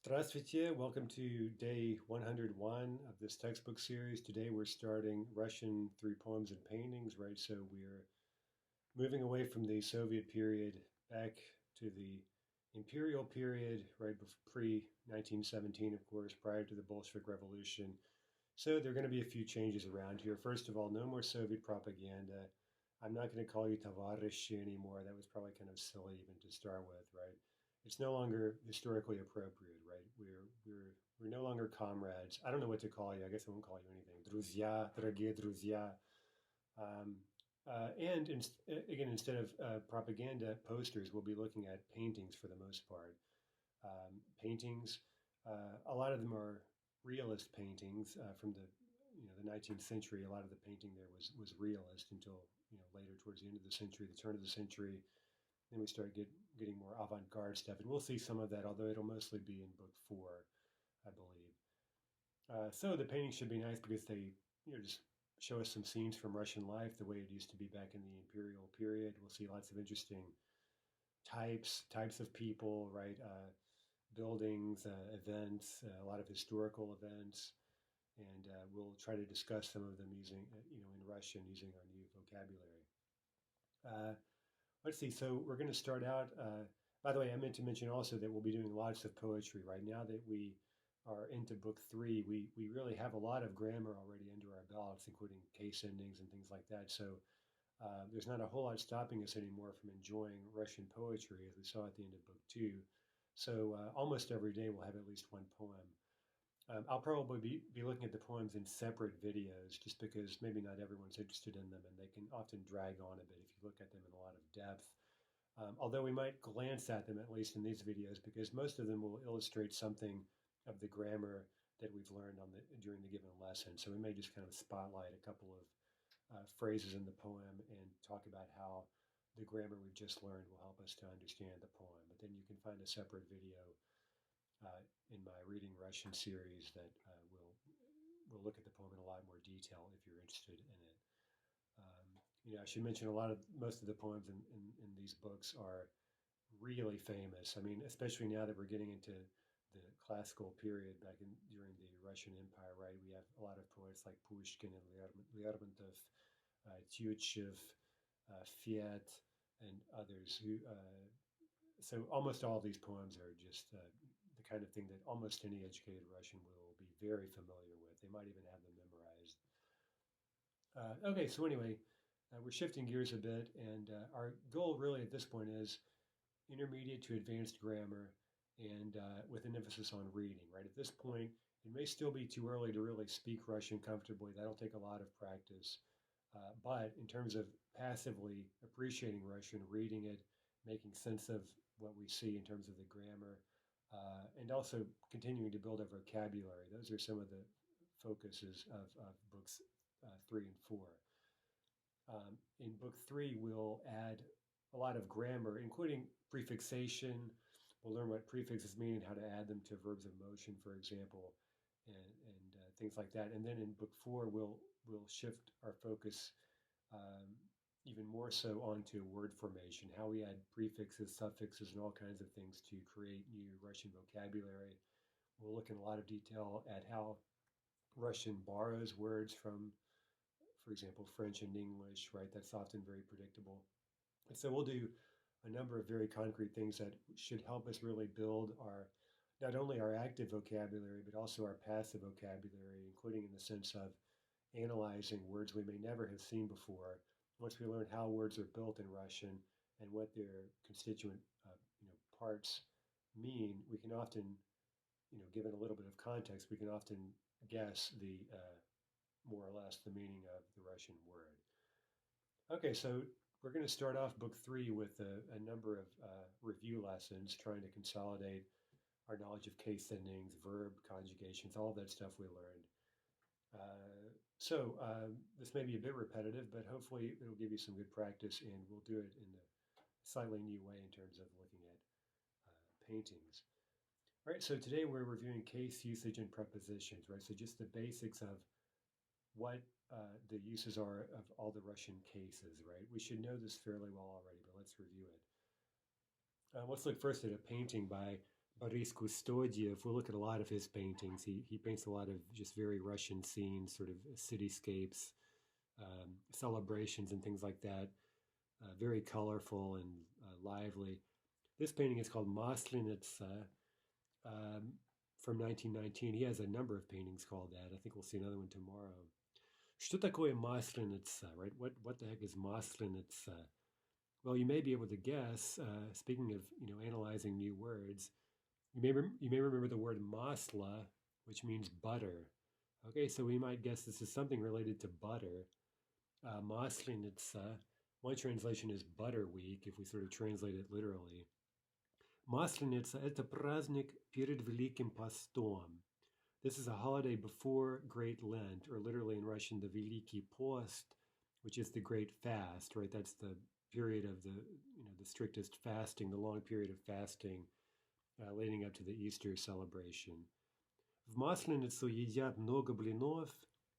Здравствуйте. Welcome to day 101 of this textbook series. Today we're starting Russian through poems and paintings, right? So we're moving away from the Soviet period back to the imperial period, right? Pre 1917, of course, prior to the Bolshevik Revolution. So there are going to be a few changes around here. First of all, no more Soviet propaganda. I'm not going to call you Tavarish anymore. That was probably kind of silly even to start with, right? It's no longer historically appropriate, right? We're no longer comrades. I don't know what to call you. I guess I won't call you anything. Друзья, дорогие друзья. Um, again, instead of propaganda posters, we'll be looking at paintings for the most part. Paintings, a lot of them are realist paintings from the 19th century. A lot of the painting there was realist until later towards the end of the century, the turn of the century. Then we start getting more avant-garde stuff, and we'll see some of that, although it'll mostly be in book four, I believe. So the paintings should be nice because they just show us some scenes from Russian life the way it used to be back in the imperial period. We'll see lots of interesting types of people, right? Buildings, events, a lot of historical events, and we'll try to discuss some of them using, in Russian using our new vocabulary. Uh, let's see. So we're going to start out. By the way, I meant to mention also that we'll be doing lots of poetry. Right now that we are into book three, we really have a lot of grammar already under our belts, including case endings and things like that. So there's not a whole lot stopping us anymore from enjoying Russian poetry, as we saw at the end of book two. So almost every day we'll have at least one poem. I'll probably be looking at the poems in separate videos just because maybe not everyone's interested in them and they can often drag on a bit if you look at them in a lot of depth. Although we might glance at them at least in these videos because most of them will illustrate something of the grammar that we've learned during the given lesson. So we may just kind of spotlight a couple of phrases in the poem and talk about how the grammar we've just learned will help us to understand the poem. But then you can find a separate video uh, in my Reading Russian series that will look at the poem in a lot more detail if you're interested in it. I should mention most of the poems in these books are really famous. I mean, especially now that we're getting into the classical period during the Russian Empire, right? We have a lot of poets like Pushkin and Lermontov, Tyutchev, Fiat, and others so almost all of these poems are just the kind of thing that almost any educated Russian will be very familiar with. They might even have them memorized. Okay, so anyway, we're shifting gears a bit, and our goal really at this point is intermediate to advanced grammar and with an emphasis on reading, right? At this point, it may still be too early to really speak Russian comfortably. That'll take a lot of practice. But in terms of passively appreciating Russian, reading it, making sense of what we see in terms of the grammar, and also continuing to build our vocabulary, those are some of the focuses of books three and four. In book three, we'll add a lot of grammar, including prefixation. We'll learn what prefixes mean and how to add them to verbs of motion, for example, and things like that. And then in book four, we'll shift our focus um, even more so onto word formation, how we add prefixes, suffixes, and all kinds of things to create new Russian vocabulary. We'll look in a lot of detail at how Russian borrows words from, for example, French and English, right? That's often very predictable. And so we'll do a number of very concrete things that should help us really build not only our active vocabulary, but also our passive vocabulary, including in the sense of analyzing words we may never have seen before. Once we learn how words are built in Russian and what their constituent parts mean, we can often, given a little bit of context, we can often guess the more or less the meaning of the Russian word. Okay, so we're going to start off book three with a number of review lessons, trying to consolidate our knowledge of case endings, verb conjugations, all of that stuff we learned. So this may be a bit repetitive, but hopefully it'll give you some good practice, and we'll do it in a slightly new way in terms of looking at paintings. All right, so today we're reviewing case usage and prepositions, right? So just the basics of what the uses are of all the Russian cases, right? We should know this fairly well already, but let's review it. Let's look first at a painting by Boris Kustodiev, we'll look at a lot of his paintings. He paints a lot of just very Russian scenes, sort of cityscapes, celebrations, and things like that. Very colorful and lively. This painting is called Maslenitsa um, from 1919. He has a number of paintings called that. I think we'll see another one tomorrow. Что такое Maslenitsa, right? What the heck is Maslenitsa? Well, you may be able to guess. Speaking of analyzing new words, you may remember the word masla, which means butter. Okay, so we might guess this is something related to butter. Maslenitsa. One translation is Butter Week, if we sort of translate it literally. Maslenitsa – это праздник перед Великим постом. This is a holiday before Great Lent, or literally in Russian, the Veliki Post, which is the Great Fast, right? That's the period of the strictest fasting, the long period of fasting leading up to the Easter celebration. В Масленицу едят много блинов,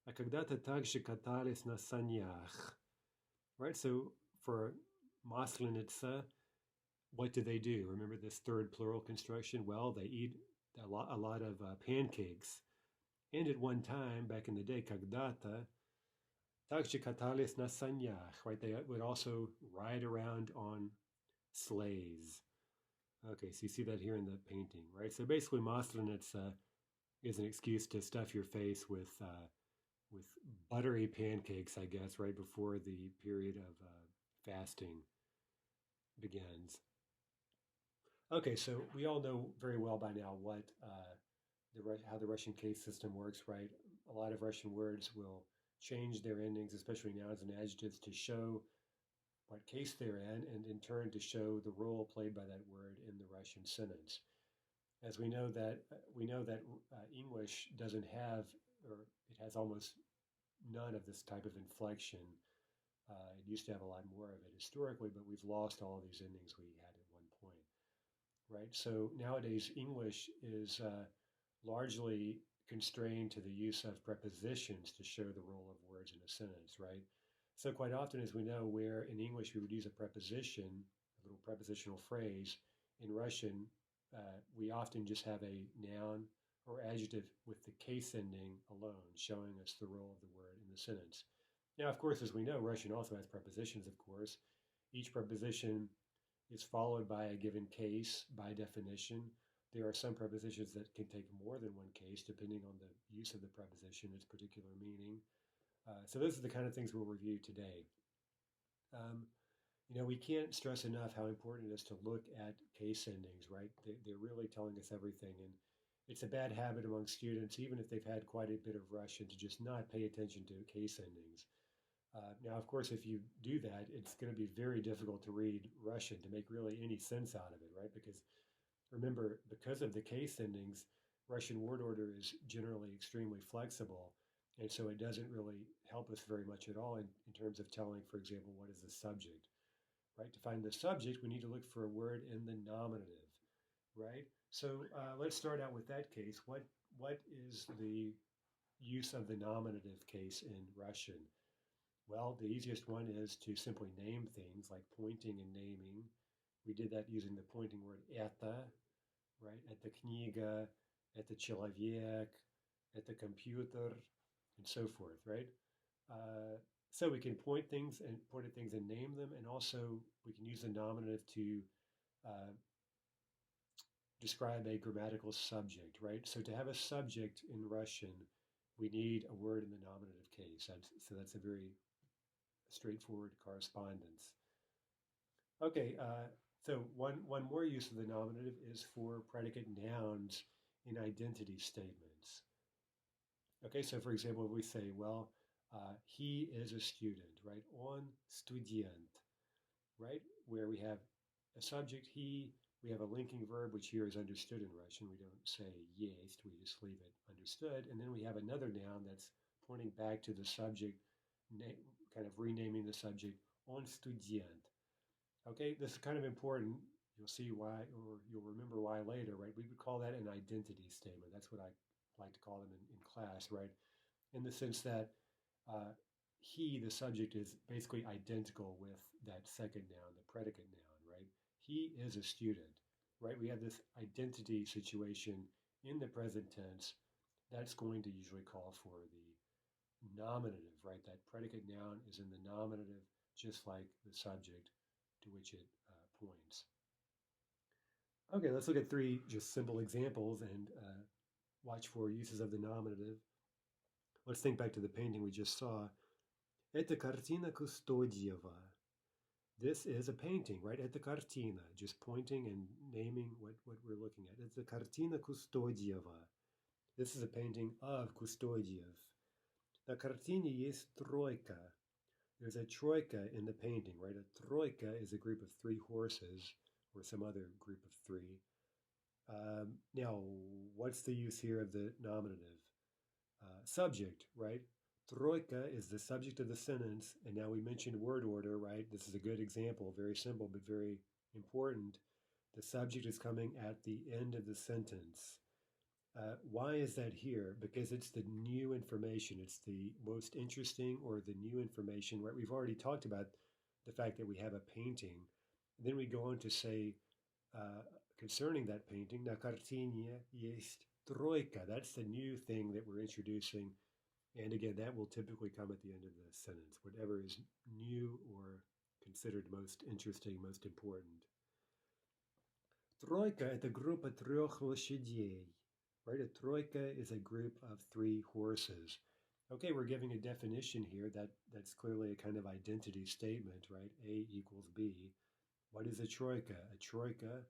а когда-то также катались на санях. Right, so for Maslenitsa, what do they do? Remember this third plural construction? Well, they eat a lot of pancakes. And at one time, back in the day, когда-то, также катались на санях, right? They would also ride around on sleighs. Okay, so you see that here in the painting, right? So basically, Maslenitsa is an excuse to stuff your face with buttery pancakes, I guess, right before the period of fasting begins. Okay, so we all know very well by now what how the Russian case system works, right? A lot of Russian words will change their endings, especially nouns and adjectives, to show what case they're in, and in turn to show the role played by that word in the Russian sentence. As we know that English doesn't have, or it has almost none of this type of inflection. It used to have a lot more of it historically, but we've lost all of these endings we had at one point, right? So nowadays, English is largely constrained to the use of prepositions to show the role of words in a sentence, right? So quite often, as we know, where in English we would use a preposition, a little prepositional phrase, in Russian, we often just have a noun or adjective with the case ending alone, showing us the role of the word in the sentence. Now, of course, as we know, Russian also has prepositions, of course. Each preposition is followed by a given case by definition. There are some prepositions that can take more than one case, depending on the use of the preposition, its particular meaning. So those are the kind of things we'll review today. We can't stress enough how important it is to look at case endings, right? They're really telling us everything. And it's a bad habit among students, even if they've had quite a bit of Russian, to just not pay attention to case endings. Now, of course, if you do that, it's going to be very difficult to read Russian to make really any sense out of it, right? Because remember, because of the case endings, Russian word order is generally extremely flexible. And so it doesn't really help us very much at all in terms of telling, for example, what is the subject, right? To find the subject, we need to look for a word in the nominative, right? So let's start out with that case. What is the use of the nominative case in Russian? Well, the easiest one is to simply name things like pointing and naming. We did that using the pointing word это, right? Это книга, это человек, это компьютер, and so forth, right? So we can point at things and name them, and also we can use the nominative to describe a grammatical subject, right? So to have a subject in Russian, we need a word in the nominative case. So that's a very straightforward correspondence. Okay, so one more use of the nominative is for predicate nouns in identity statements. Okay, so for example, if we say, well, he is a student, right? On student, right? Where we have a subject, he, we have a linking verb, which here is understood in Russian. We don't say есть, we just leave it understood. And then we have another noun that's pointing back to the subject, kind of renaming the subject, on student. Okay, this is kind of important. You'll see why, or you'll remember why later, right? We would call that an identity statement. That's what I like to call them in class, right? In the sense that he, the subject, is basically identical with that second noun, the predicate noun, right? He is a student. right? We have this identity situation in the present tense. That's going to usually call for the nominative, right? That predicate noun is in the nominative, just like the subject to which it points. Okay, let's look at three just simple examples and watch for uses of the nominative. Let's think back to the painting we just saw. Это картина Кустодиева. This is a painting, right? Это картина, just pointing and naming what we're looking at. It's a картина Кустодиева. This is a painting of Kustodiev. На картине есть тройка. There's a troika in the painting, right? A troika is a group of three horses or some other group of three. Now, what's the use here of the nominative? Subject, right? Troika is the subject of the sentence, and now we mentioned word order, right? This is a good example, very simple but very important. The subject is coming at the end of the sentence. Why is that here? Because it's the new information. It's the most interesting or the new information, right? We've already talked about the fact that we have a painting. Then we go on to say, concerning that painting, na картине есть тройка. That's the new thing that we're introducing. And again, that will typically come at the end of the sentence, whatever is new or considered most interesting, most important. Тройка – это группа трех лошадей. Right, a troika is a group of three horses. Okay, we're giving a definition here that's clearly a kind of identity statement, right? A equals B. What is a troika? A troika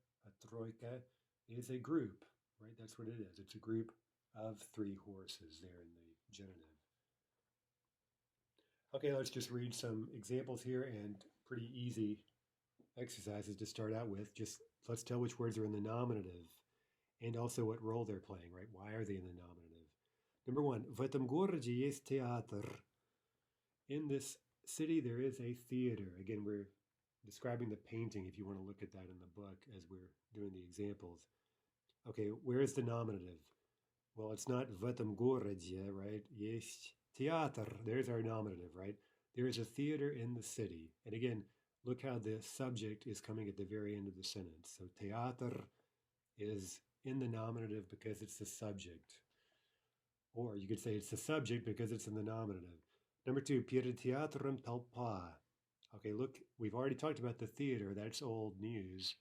is a group, right? That's what it is. It's a group of three horses there in the genitive. Okay, let's just read some examples here and pretty easy exercises to start out with. Just let's tell which words are in the nominative. And also what role they're playing, right? Why are they in the nominative? Number one, в этом городе есть театр. In this city, there is a theater. Again, we're describing the painting if you want to look at that in the book as we're doing the examples. Okay, where is the nominative? Well, it's not в этом городе, right? Есть театр. There's our nominative, right? There is a theater in the city. And again, look how the subject is coming at the very end of the sentence. So театр is in the nominative because it's the subject. Or you could say it's the subject because it's in the nominative. Number two, перед театром толпа. Okay, look, we've already talked about the theater. That's old news.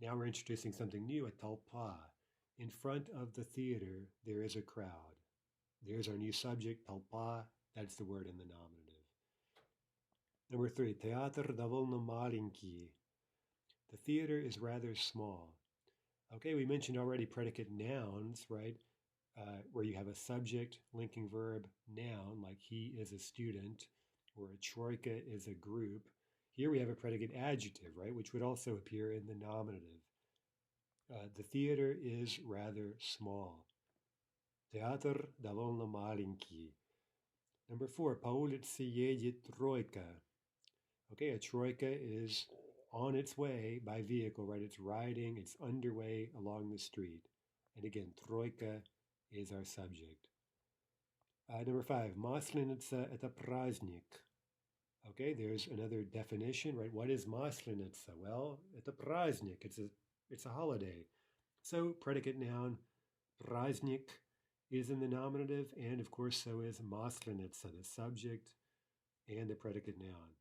Now we're introducing something new, a толпа. In front of the theater, there is a crowd. There's our new subject, толпа. That's the word in the nominative. Number three, театр довольно маленький. The theater is rather small. Okay, we mentioned already predicate nouns, right? Where you have a subject, linking verb, noun, like he is a student, or a troika is a group. Here we have a predicate adjective, right, which would also appear in the nominative. The theater is rather small. Театр довольно маленький. Number four, по улице едет тройка. Okay, a troika is on its way by vehicle, right? It's riding, it's underway along the street. And again, troika is our subject. Number five, Maslenitsa это праздник. Okay, there's another definition, right? What is Maslenitsa? Well, это праздник. It's a holiday. So predicate noun, праздник is in the nominative, and of course, so is Maslenitsa, the subject and the predicate noun.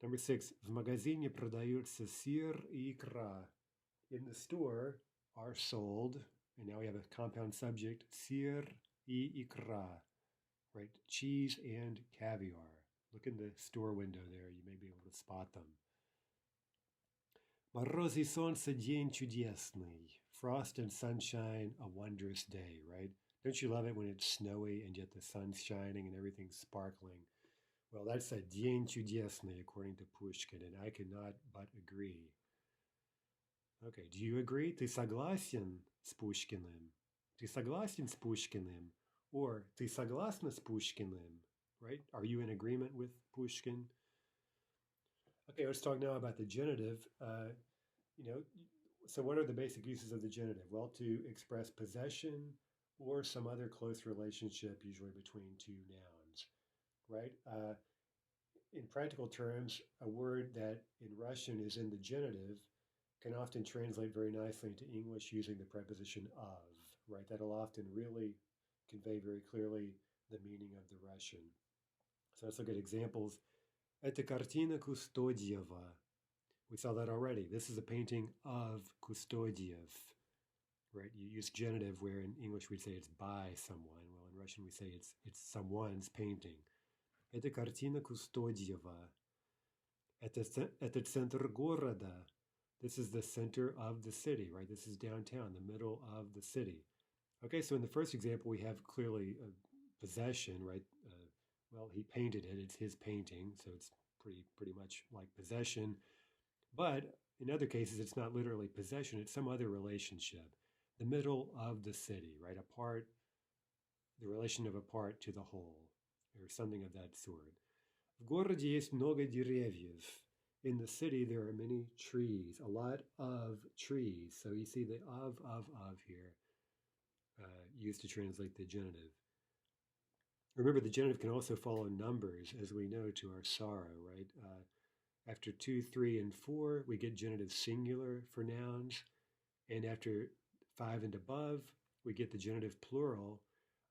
Number six, в магазине продаются сыр и икра. In the store are sold, and now we have a compound subject, сыр и икра, right? Cheese and caviar. Look in the store window there, you may be able to spot them. Мороз и солнце день чудесный. Frost and sunshine, a wondrous day, right? Don't you love it when it's snowy and yet the sun's shining and everything's sparkling? Well, that's a день чудесный, according to Pushkin, and I cannot but agree. Okay, do you agree? Ты согласен с Pushkiным? Ты согласен с Pushkiным? Or ты согласна с Pushkiным? Right? Are you in agreement with Pushkin? Okay, let's talk now about the genitive. So what are the basic uses of the genitive? Well, to express possession or some other close relationship, usually between two nouns. Right? In practical terms, a word that in Russian is in the genitive can often translate very nicely into English using the preposition of, right? That'll often really convey very clearly the meaning of the Russian. So let's look at examples. Это картина Кустодиева. We saw that already. This is a painting of Kustodiev, right? You use genitive where in English we'd say it's by someone. Well, in Russian we say it's someone's painting. Это картина Кустодиева. Это центр города. This is the center of the city, right? This is downtown, the middle of the city. Okay, so in the first example, we have clearly a possession, right? Well, he painted it. It's his painting, so it's pretty much like possession. But in other cases, it's not literally possession. It's some other relationship. The middle of the city, right? A part, the relation of a part to the whole, or something of that sort. В городе есть много деревьев. In the city, there are many trees, a lot of trees. So you see the of here used to translate the genitive. Remember, the genitive can also follow numbers, as we know, to our sorrow, right? After 2, 3, and 4, we get genitive singular for nouns. And after 5 and above, we get the genitive plural,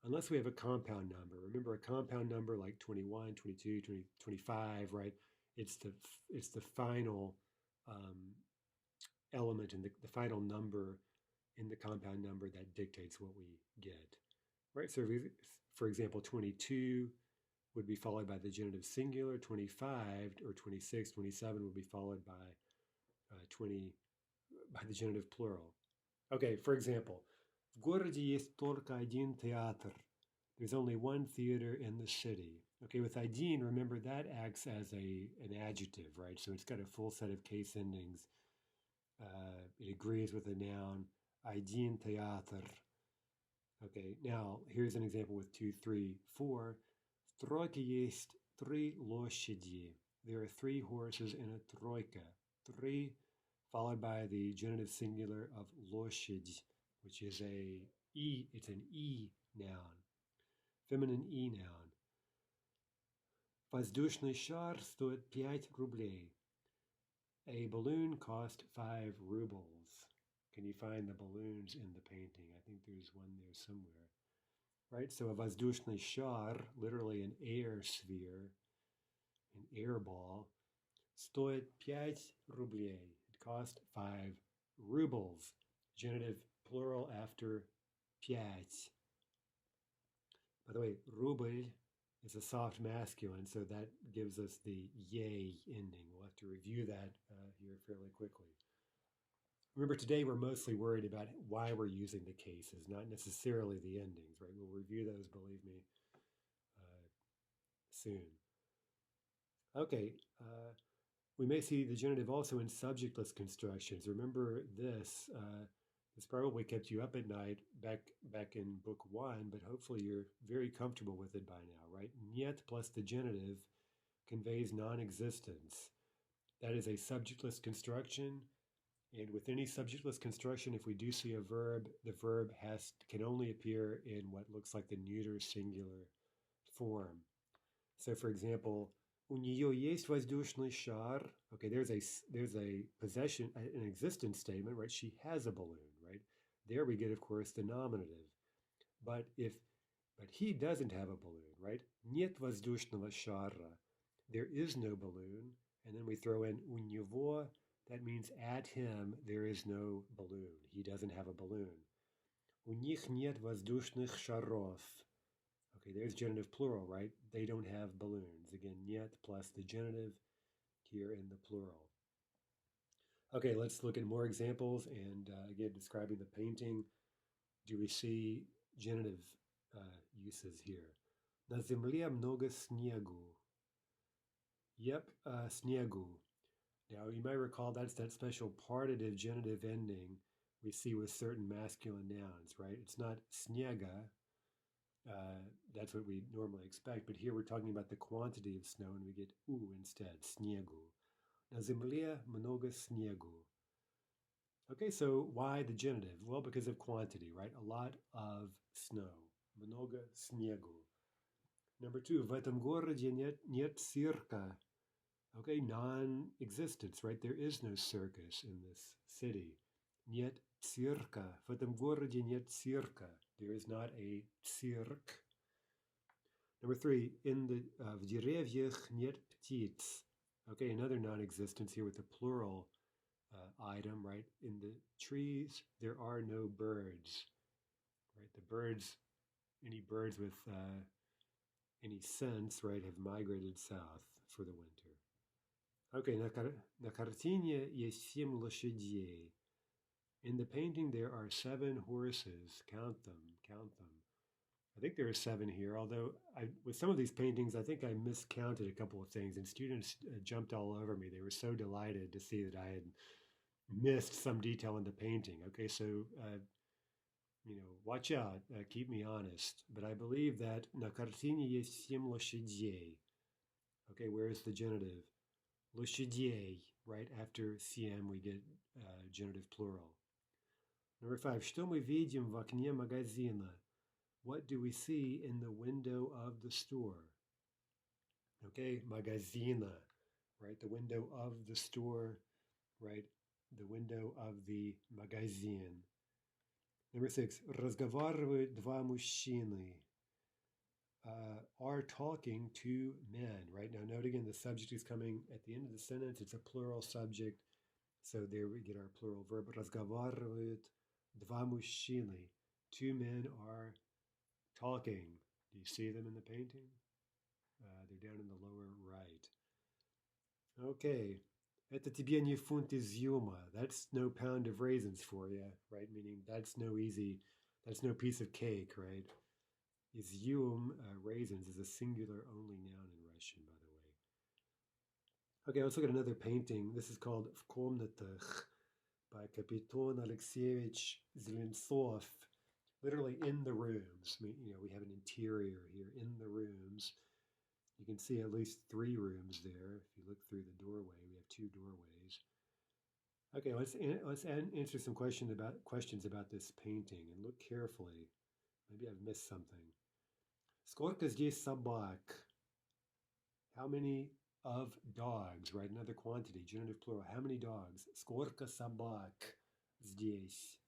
unless we have a compound number. Remember, a compound number like 21, 22, 20, 25, right? It's the final element in the final number in the compound number that dictates what we get, right? So, for example, 22 would be followed by the genitive singular. 25 or 26, 27 would be followed by by the genitive plural. Okay, for example, в городе есть только один театр. There's only one theater in the city. Okay, with один, remember that acts as an adjective, right? So it's got a full set of case endings. It agrees with the noun. Один театр. Okay, now here's an example with 2, 3, 4. В тройке есть 3 лошади. There are 3 horses in a troika. 3 followed by the genitive singular of лошадь, which is it's an E noun, feminine E noun. Воздушный шар стоит 5 рублей. A balloon cost 5 rubles. Can you find the balloons in the painting? I think there's one there somewhere. Right, so a воздушный шар, literally an air sphere, an air ball, стоит 5 рублей. It cost 5 rubles. Genitive plural after 5. By the way, рубль is a soft masculine, so that gives us the yay ending. We'll have to review that here fairly quickly. Remember, today we're mostly worried about why we're using the cases, not necessarily the endings, right? We'll review those, believe me, soon. Okay, we may see the genitive also in subjectless constructions. Remember this. This probably kept you up at night back in book 1, but hopefully you're very comfortable with it by now, right? Niet plus the genitive conveys non-existence. That is a subjectless construction. And with any subjectless construction, if we do see a verb, the verb can only appear in what looks like the neuter singular form. So, for example, у нее есть воздушный шар. Okay, there's a possession, an existence statement, right? She has a balloon, right? There we get, of course, the nominative. But he doesn't have a balloon, right? Нет воздушного шара. There is no balloon. And then we throw in у него. That means at him, there is no balloon. He doesn't have a balloon. У них нет воздушных шаров. Okay, there's genitive plural, right? They don't have balloons. Again, нет plus the genitive here in the plural. Okay, let's look at more examples. And again, describing the painting, do we see genitive uses here? На земле много снегу. Yep, снегу. Now, you might recall that's that special partitive genitive ending we see with certain masculine nouns, right? It's not снега. That's what we normally expect. But here we're talking about the quantity of snow, and we get u instead, снегу. На земле много снегу. Okay, so why the genitive? Well, because of quantity, right? A lot of snow. Много снегу. Number 2, в этом городе нет цирка. Okay, non-existence, right? There is no circus in this city. Нет цирка. В этом городе нет цирка. There is not a цирк. Number 3, в деревьях нет птиц. Okay, another non-existence here with the plural item, right? In the trees, there are no birds, right? The birds, any birds with any sense, right, have migrated south for the winter. Okay, на картине есть 7 лошадей. In the painting, there are 7 horses. Count them, count them. I think there are 7 here, although with some of these paintings, I think I miscounted a couple of things, and students jumped all over me. They were so delighted to see that I had missed some detail in the painting. Okay, so, watch out, keep me honest. But I believe that на картине есть 7 лошадей. Okay, where is the genitive? Лошадей, right? After CM, we get genitive plural. Number 5, что мы видим в окне магазина? What do we see in the window of the store? Okay, magazina, right? The window of the store, right? The window of the magazine. Number 6, разговаривают два мужчины. Are talking two men, right? Now note again, the subject is coming at the end of the sentence. It's a plural subject. So there we get our plural verb. Разговаривают два мужчины. Two men are talking. Do you see them in the painting? They're down in the lower right. Okay. Это тебе не фунт изюма. That's no pound of raisins for you, right? Meaning that's no piece of cake, right? Изюм, raisins, is a singular only noun in Russian, by the way. Okay, let's look at another painting. This is called В комнатах by Kapiton Alexeyevich Zelentsov. Literally in the rooms. We have an interior here, in the rooms. You can see at least 3 rooms there. If you look through the doorway, we have 2 doorways. Okay, let's answer some questions about this painting and look carefully. Maybe I've missed something. Сколько здесь собак? How many of dogs, right? Another quantity, genitive plural. How many dogs? Сколько собак здесь?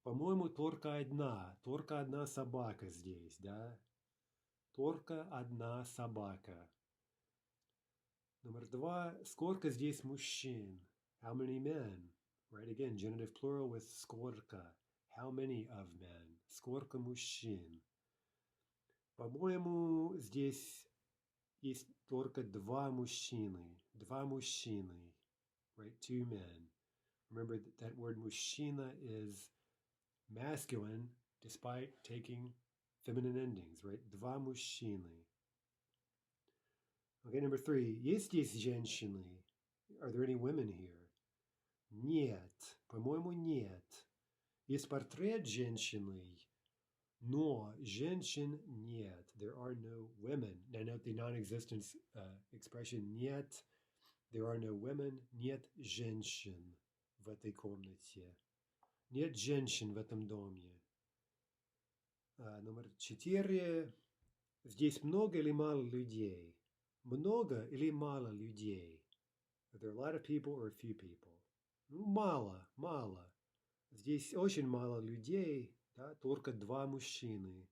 По-моему, только одна собака здесь, да? Только одна собака. Номер 2, сколько здесь мужчин? How many men? Right, again, genitive plural with сколько. How many of men? Сколько мужчин? По-моему, здесь есть только 2 мужчины. 2 мужчины. Right, 2 men. Remember that word мужчина is masculine despite taking feminine endings, right? 2 мужчины. Okay, number 3. Есть здесь женщины? Are there any women here? Нет. По-моему, нет. Есть портрет женщины? Но женщин нет. There are no women. Now note the non-existence expression нет. There are no women. Нет женщин в этой комнате. Нет женщин в этом доме. Номер 4. Здесь много или мало людей? Много или мало людей? Are there a lot of people or a few people? Мало. Здесь очень мало людей, да, только 2 мужчины.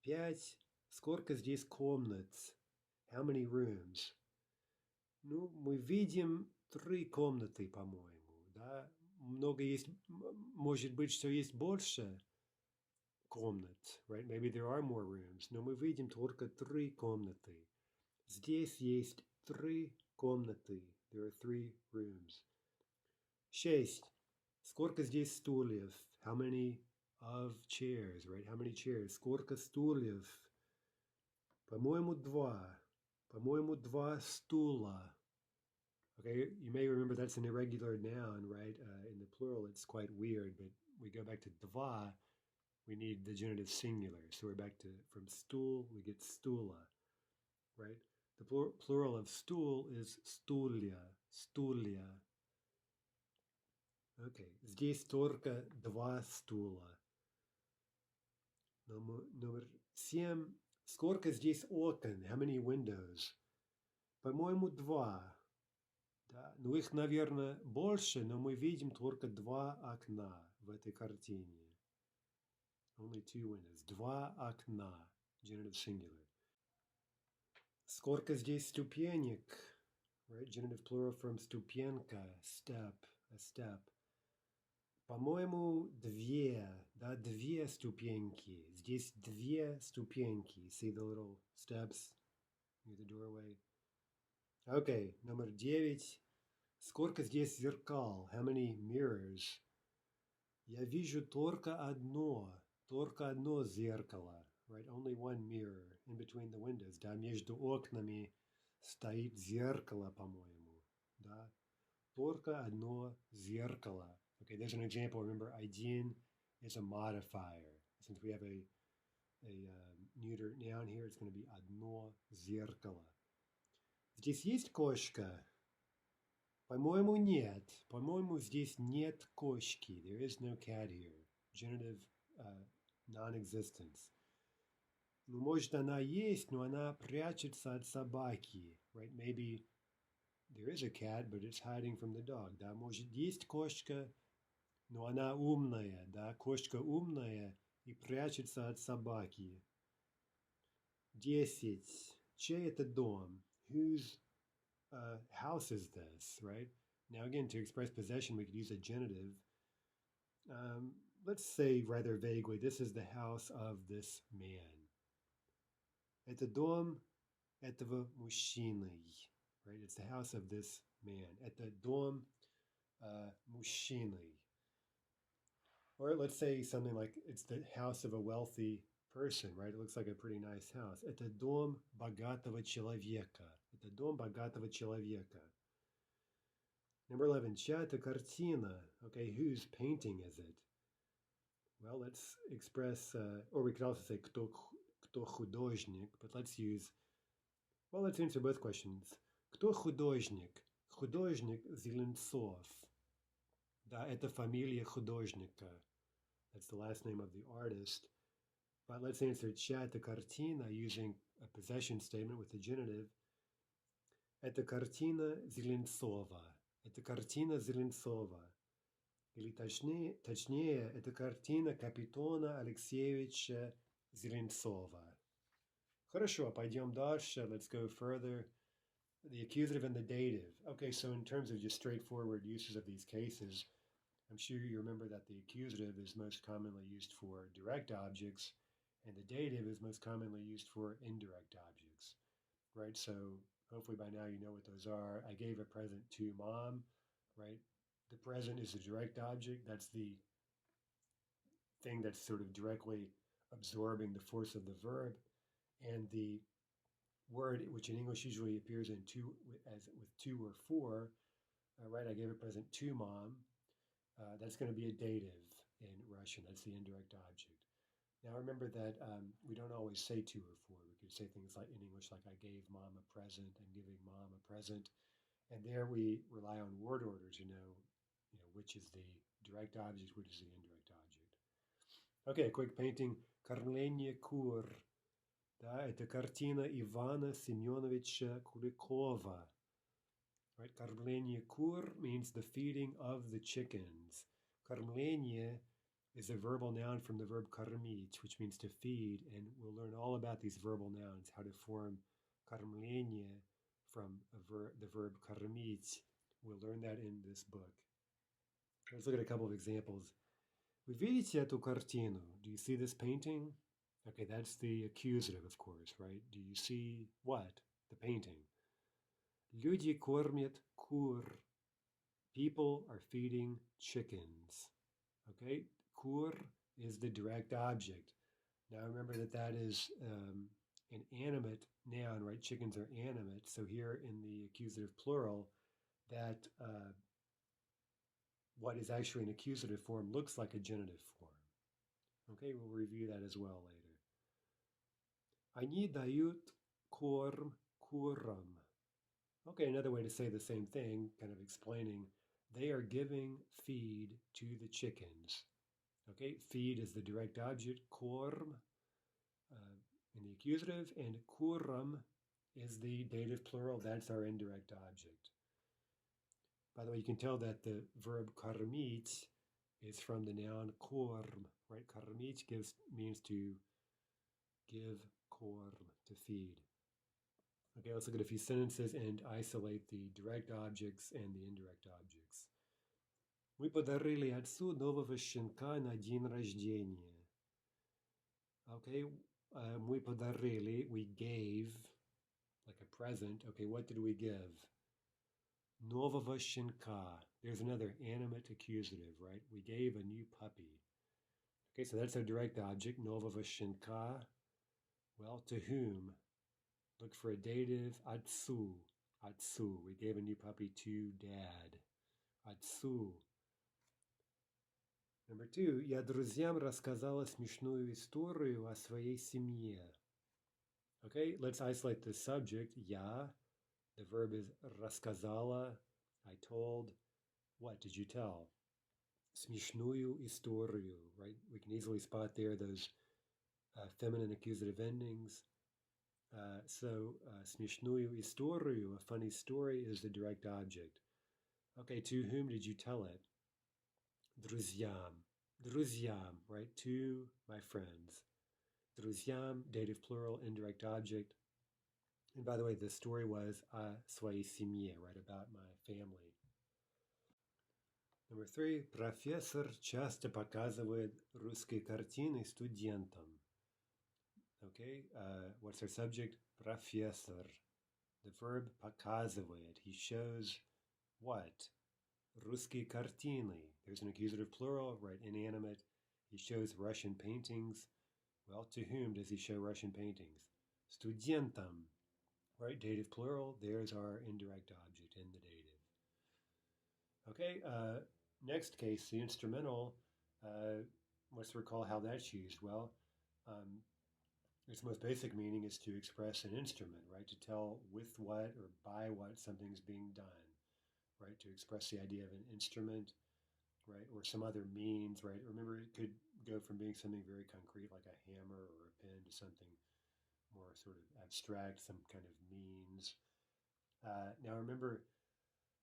5. Сколько здесь комнат? How many rooms? Мы видим 3 комнаты, по-моему, да. Много есть, может быть, что есть больше комнат, right? Maybe there are more rooms, но мы видим только 3 комнаты. Здесь есть 3 комнаты. There are 3 rooms. 6. Сколько здесь стульев? How many of chairs, right? How many chairs? Сколько стульев? По-моему, 2. По-моему, 2 стула. Okay, you may remember that's an irregular noun, right? In the plural, it's quite weird, but we go back to dva, we need the genitive singular. So we're back to, from stool, we get stula, right? The plural of stool is stulya, stulya. Okay, здесь только 2 стула. Номер 7. Сколько здесь окон? How many windows? По-моему, два. Да? Ну, их, наверное, больше, но мы видим только два окна в этой картине. Only two windows. Два окна. Genitive singular. Сколько здесь ступенек? Right? Genitive plural from ступенька. Step. A step. По-моему, две. Да, две ступеньки. Здесь две ступеньки. See the little steps near the doorway? Okay, номер 9. Сколько здесь зеркал? How many mirrors? Я вижу только одно зеркало. Right, only one mirror in between the windows. Да, между окнами стоит зеркало, по-моему. Да, только одно зеркало. Okay, there's an example. Remember, один is a modifier. Since we have a neuter noun here, it's going to be одно зеркало. Здесь есть кошка? По-моему, нет. По-моему, здесь нет кошки. There is no cat here. Genitive non-existence. Ну, может, она есть, но она прячется от собаки. Right? Maybe there is a cat, but it's hiding from the dog. Да, может, есть кошка, но она умная. Да, кошка умная и прячется от собаки. 10. Чей это дом? Whose house is this, right? Now, again, to express possession, we could use a genitive. Let's say rather vaguely, this is the house of this man. Это дом этого мужчины, right? It's the house of this man. Это дом мужчины. Or let's say something like it's the house of a wealthy person, right? It looks like a pretty nice house. Это дом богатого человека. Это дом богатого человека. Number 11, чья это картина? Okay, whose painting is it? Well, let's express, or we could also say кто художник, but let's use, well, let's answer both questions. Кто художник? Художник Зеленцов. Да, это фамилия художника. That's the last name of the artist. But let's answer чья это картина using a possession statement with the genitive. Это картина Зеленцова. Это картина Зеленцова. Или точнее, это картина капитана Алексеевича Зеленцова. Хорошо, пойдем дальше. Let's go further. The accusative and the dative. Okay, so in terms of just straightforward uses of these cases, I'm sure you remember that the accusative is most commonly used for direct objects, and the dative is most commonly used for indirect objects, right? So hopefully by now you know what those are. I gave a present to mom, right? The present is a direct object. That's the thing that's sort of directly absorbing the force of the verb. And the word, which in English usually appears in two, with two or four, right? I gave a present to mom. That's going to be a dative in Russian. That's the indirect object. Now remember that we don't always say two or four. We could say things like in English, like I gave mom a present and giving mom a present. And there we rely on word order to know, which is the direct object, which is the indirect object. Okay, a quick painting. Кормление кур. Да, это картина Ивана Семеновича Куликова. Right, кормление кур means the feeding of the chickens. Кормление is a verbal noun from the verb кормить, which means to feed, and we'll learn all about these verbal nouns, how to form кормление from the verb кормить. We'll learn that in this book. Let's look at a couple of examples. Вы видите эту картину? Do you see this painting? Okay, that's the accusative, of course, right? Do you see what? The painting. Люди кормят кур. People are feeding chickens. Okay, кур is the direct object. Now remember that is an animate noun, right? Chickens are animate. So here in the accusative plural, that what is actually an accusative form looks like a genitive form. Okay, we'll review that as well later. Они дают корм курам. Okay, another way to say the same thing, kind of explaining, they are giving feed to the chickens. Okay, feed is the direct object, korm in the accusative, and kuram is the dative plural. That's our indirect object. By the way, you can tell that the verb karmit is from the noun korm, right? Karmit means to give, korm, to feed. Okay, let's look at a few sentences and isolate the direct objects and the indirect objects. Мы подарили отцу нового щенка на день рождения. Okay, мы подарили, we gave, like a present. Okay, what did we give? Нового щенка. There's another animate accusative, right? We gave a new puppy. Okay, so that's our direct object, нового щенка. Well, to whom? Look for a dative, отцу. Отцу. We gave a new puppy to dad. Отцу. Number 2. Я друзьям рассказала смешную историю о своей семье. Okay, let's isolate the subject. Я. The verb is рассказала. I told. What did you tell? Смешную историю, right? We can easily spot there those feminine accusative endings. So смешную историю, a funny story, is the direct object. Okay, to whom did you tell it? Друзьям. Друзьям, right? To my friends. Друзьям, dative plural, indirect object. And by the way, the story was о своей семье, right? About my family. Number 3. Профессор часто показывает русские картины студентам. Okay, what's our subject? Профессор. The verb показывает. He shows what? Русские картины. There's an accusative plural, right? Inanimate. He shows Russian paintings. Well, to whom does he show Russian paintings? Студентам. Right? Dative plural. There's our indirect object in the dative. Okay, next case, the instrumental. Let's recall how that's used. Well, its most basic meaning is to express an instrument, right? To tell with what or by what something's being done, right? To express the idea of an instrument, right? Or some other means, right? Remember, it could go from being something very concrete like a hammer or a pen to something more sort of abstract, some kind of means. Now remember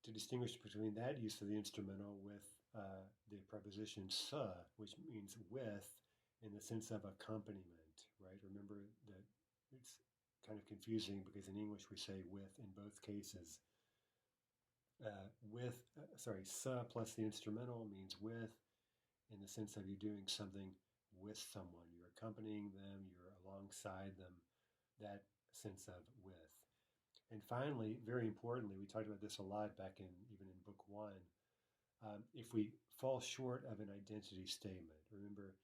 to distinguish between that use of the instrumental with the preposition sa, which means with, in the sense of accompaniment, right? Remember that it's kind of confusing because in English we say with in both cases. Sa plus the instrumental means with, in the sense of you're doing something with someone. You're accompanying them, you're alongside them, that sense of with. And finally, very importantly, we talked about this a lot back in even in book 1. If we fall short of an identity statement, remember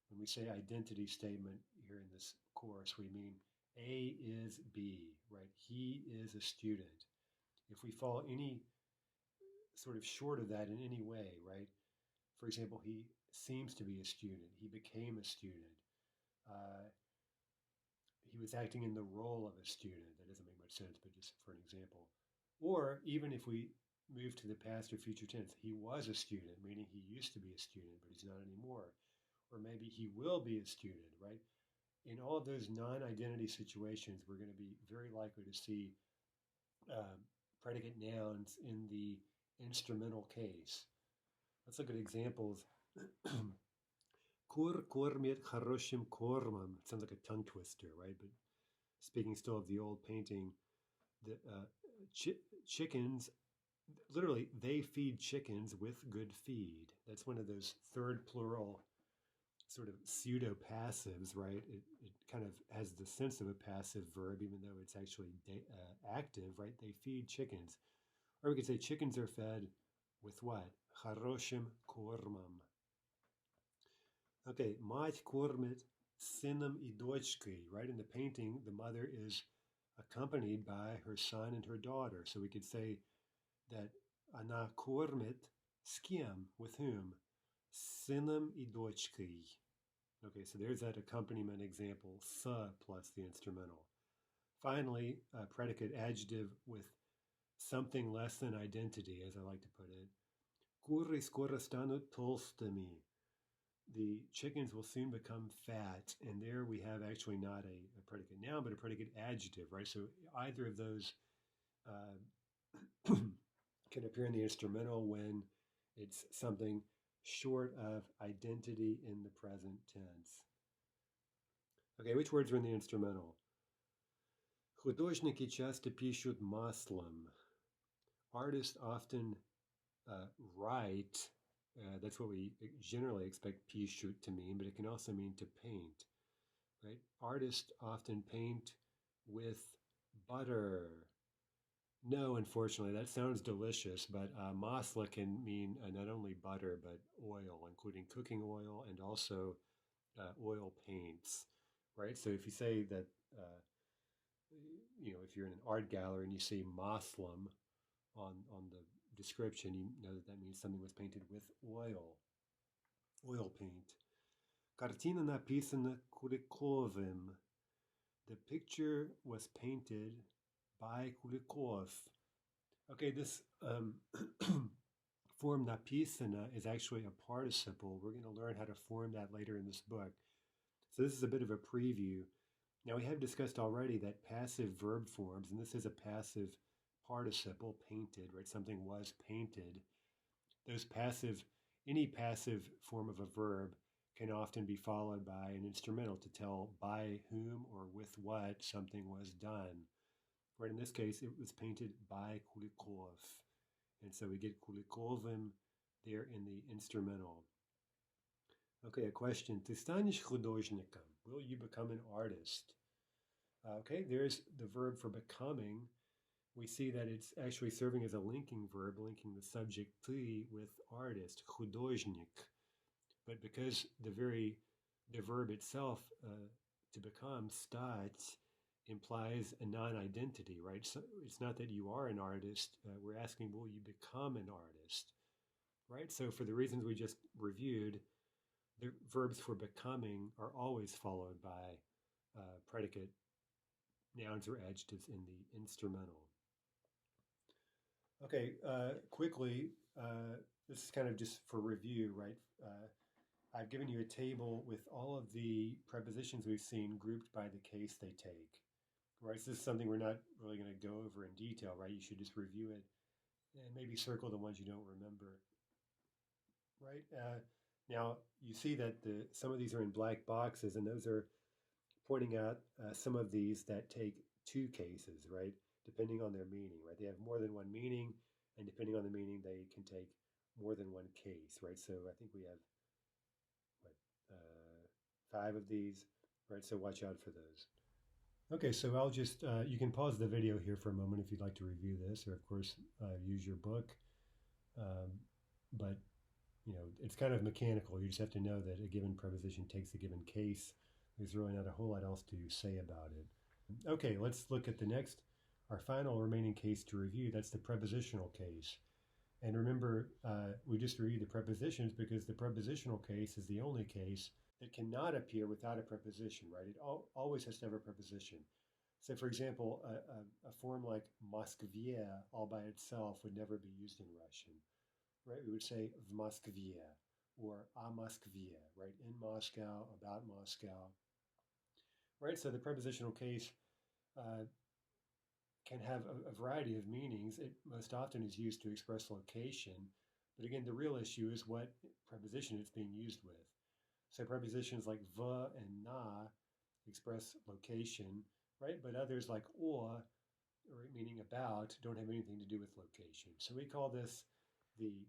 when we say identity statement here in this course, we mean A is B, right? He is a student. If we fall any sort of short of that in any way, right? For example, he seems to be a student. He became a student. He was acting in the role of a student. That doesn't make much sense, but just for an example. Or even if we move to the past or future tense, he was a student, meaning he used to be a student, but he's not anymore. Or maybe he will be a student, right? In all of those non-identity situations, we're going to be very likely to see predicate nouns in the instrumental case. Let's look at examples. Кур кормит хорошим кормом. It sounds like a tongue twister, right? But speaking still of the old painting, the chickens, literally, they feed chickens with good feed. That's one of those third plural sort of pseudo-passives, right? It kind of has the sense of a passive verb, even though it's actually active, right? They feed chickens. Or we could say chickens are fed with what? Хорошим кормом. Okay, мать кормит сыном и дочкой, right? In the painting, the mother is accompanied by her son and her daughter. So we could say that она кормит с кем? With whom? Сыном и дочкой. Okay, so there's that accompaniment example, sa plus the instrumental. Finally, a predicate adjective with something less than identity, as I like to put it. Куры скоро станут толстыми. the chickens will soon become fat. And there we have actually not a predicate noun, but a predicate adjective, right? So either of those can appear in the instrumental when it's something short of identity in the present tense. Okay, which words are in the instrumental? Художники часто пишут маслом. Artists often write. That's what we generally expect pishut to mean, but it can also mean to paint, right? Artists often paint with butter. No, unfortunately, that sounds delicious, but masla can mean not only butter, but oil, including cooking oil and also oil paints, right? So if you say that, if you're in an art gallery and you see maslam on the description, you know that that means something was painted with oil paint. Картина написана Kulikovim. The picture was painted by Kulikov. Okay, this form napisana is actually a participle. We're going to learn how to form that later in this book. So this is a bit of a preview. Now we have discussed already that passive verb forms, and this is a passive participle, painted, right? Something was painted. Any passive form of a verb can often be followed by an instrumental to tell by whom or with what something was done. Right, in this case, it was painted by Kulikov. And so we get Kulikovim there in the instrumental. Okay, a question. Ты станешь художником? Will you become an artist? Okay, there's the verb for becoming. We see that it's actually serving as a linking verb, linking the subject ты with artist, художник. But because the verb itself, to become, stать, implies a non-identity, right? So it's not that you are an artist. We're asking, will you become an artist, right? So for the reasons we just reviewed, the verbs for becoming are always followed by predicate nouns or adjectives in the instrumental. Okay, quickly, this is kind of just for review, right? I've given you a table with all of the prepositions we've seen grouped by the case they take. Right, so this is something we're not really going to go over in detail, right? You should just review it and maybe circle the ones you don't remember, right? Now, you see that some of these are in black boxes, and those are pointing out some of these that take two cases, right? Depending on their meaning, right? They have more than one meaning, and depending on the meaning, they can take more than one case, right? So I think we have, 5 of these, right? So watch out for those. Okay, so I'll just, you can pause the video here for a moment if you'd like to review this, or of course, use your book. But, it's kind of mechanical. You just have to know that a given preposition takes a given case. There's really not a whole lot else to say about it. Okay, let's look at our final remaining case to review. That's the prepositional case. And remember, we just reviewed the prepositions because the prepositional case is the only case that cannot appear without a preposition, right? It always has to have a preposition. So for example, a form like Moskvie all by itself would never be used in Russian, right? We would say v Moskvie or a Moskvie, right? In Moscow, about Moscow, right? So the prepositional case can have a variety of meanings. It most often is used to express location, but again, the real issue is what preposition it's being used with. So prepositions like v and na express location, right? But others like or meaning about, don't have anything to do with location. So we call this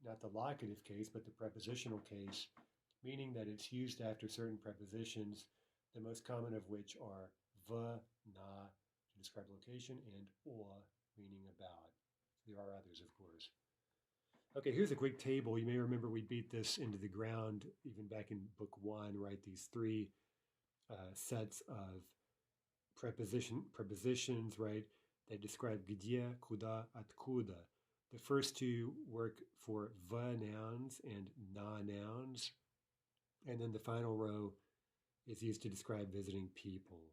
not the locative case, but the prepositional case, meaning that it's used after certain prepositions, the most common of which are v, na, to describe location, and or, meaning about. There are others, of course. Okay, here's a quick table. You may remember we beat this into the ground even back in book 1, right? These 3 sets of prepositions, right? They describe где, куда, откуда. The first 2 work for v nouns and na nouns. And then the final row is used to describe visiting people,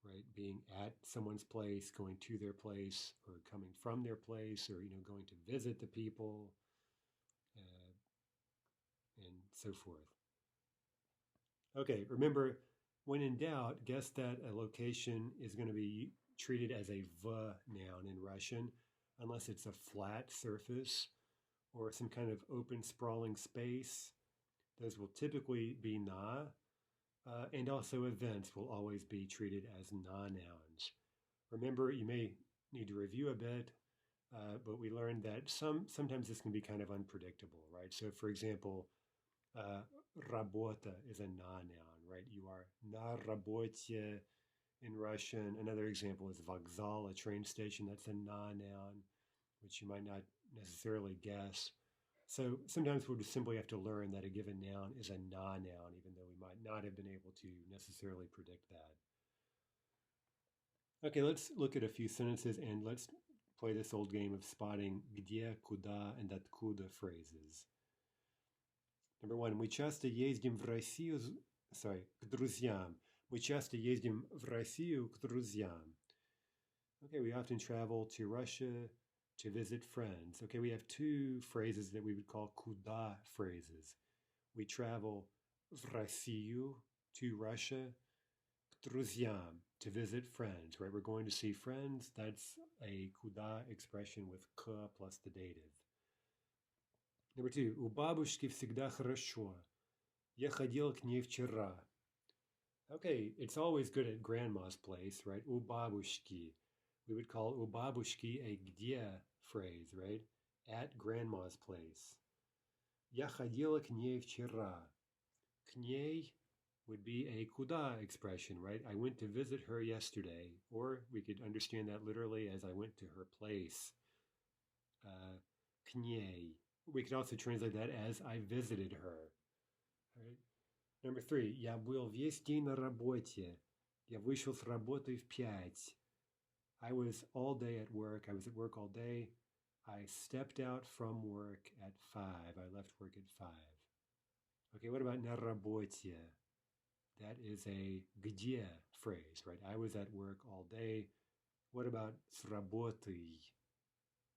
right? Being at someone's place, going to their place, or coming from their place, or, going to visit the people. And so forth. Okay, remember, when in doubt, guess that a location is going to be treated as a v noun in Russian, unless it's a flat surface or some kind of open sprawling space. Those will typically be na, and also events will always be treated as na-nouns. Remember, you may need to review a bit, but we learned that sometimes this can be kind of unpredictable, right? So, for example, uh, работа is a na-noun, right? You are на работе in Russian. Another example is vokzal, a train station. That's a na-noun, which you might not necessarily guess. So sometimes we'll just simply have to learn that a given noun is a na-noun, even though we might not have been able to necessarily predict that. Okay, let's look at a few sentences and let's play this old game of spotting где, куда, and откуда phrases. Number one, мы часто ездим в Россию, к друзьям. Мы часто ездим в Россию к друзьям. Okay, we often travel to Russia to visit friends. Okay, we have two phrases that we would call куда phrases. We travel в Россию, to Russia, к друзьям, to visit friends, right? We're going to see friends. That's a куда expression with к plus the dative. Number two, у бабушки всегда хорошо. Я ходила к ней вчера. Okay, it's always good at grandma's place, right? У бабушки. We would call у бабушки a где phrase, right? At grandma's place. Я ходила к ней вчера. К ней would be a куда expression, right? I went to visit her yesterday. Or we could understand that literally as I went to her place. К ней. We could also translate that as I visited her. Right? Number three. Я был весь день на работе. Я вышел с работы в 5. I was all day at work. I was at work all day. I stepped out from work at 5. I left work at 5. Okay, what about на работе? That is a где phrase, right? I was at work all day. What about с работы?